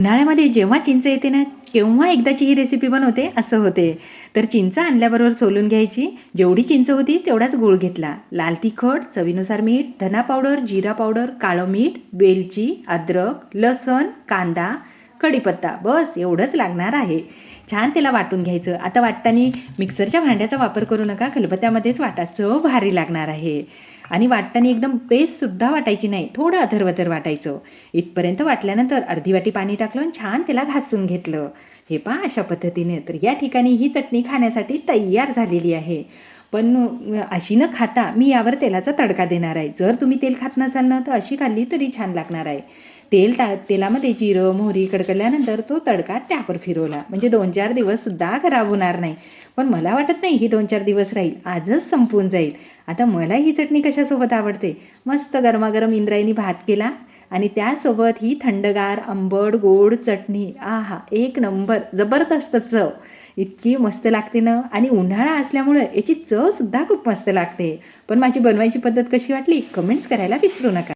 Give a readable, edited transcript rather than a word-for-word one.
उन्हाळ्यामध्ये जेव्हा चिंच येते ना, केव्हा एकदाची ही रेसिपी बनवते असं होते. तर चिंच आणल्याबरोबर सोलून घ्यायची. जेवढी चिंच होती तेवढाच गूळ घेतला. लाल तिखट, चवीनुसार मीठ, धना पावडर, जिरा पावडर, काळं मीठ, वेलची, अद्रक, लसण, कांदा, कढीपत्ता, बस एवढंच लागणार आहे. छान त्याला वाटून घ्यायचं. आता वाटताना मिक्सरच्या भांड्याचा वापर करू नका, खलबत्त्यामध्येच वाटा, चव भारी लागणार आहे. आणि वाटताना एकदम पेस्टसुद्धा वाटायची नाही, थोडं अधरवधर वाटायचं. इथपर्यंत वाटल्यानंतर अर्धी वाटी पाणी टाकलं आणि छान त्याला घासून घेतलं. हे पहा अशा पद्धतीने. तर या ठिकाणी ही चटणी खाण्यासाठी तयार झालेली आहे. पण अशी न खाता मी यावर तेलाचा तडका देणार आहे. जर तुम्ही तेल खात नसाल ना, तर अशी खाल्ली तरी छान लागणार आहे. तेलामध्ये जिरं मोहरी कडकडल्यानंतर तो तडका त्यावर फिरवला, म्हणजे 2-4 दिवससुद्धा खराब होणार नाही. पण मला वाटत नाही ही 2-4 दिवस राहील, आजच संपून जाईल. आता मला ही चटणी कशासोबत आवडते, मस्त गरमागरम इंद्रायणी भात केला आणि त्यासोबत ही थंडगार आंबट गोड चटणी, आहा एक नंबर, जबरदस्त चव. इतकी मस्त लागते ना. आणि उन्हाळा असल्यामुळे याची चवसुद्धा खूप मस्त लागते. पण माझी बनवायची पद्धत कशी वाटली कमेंट्स करायला विसरू नका.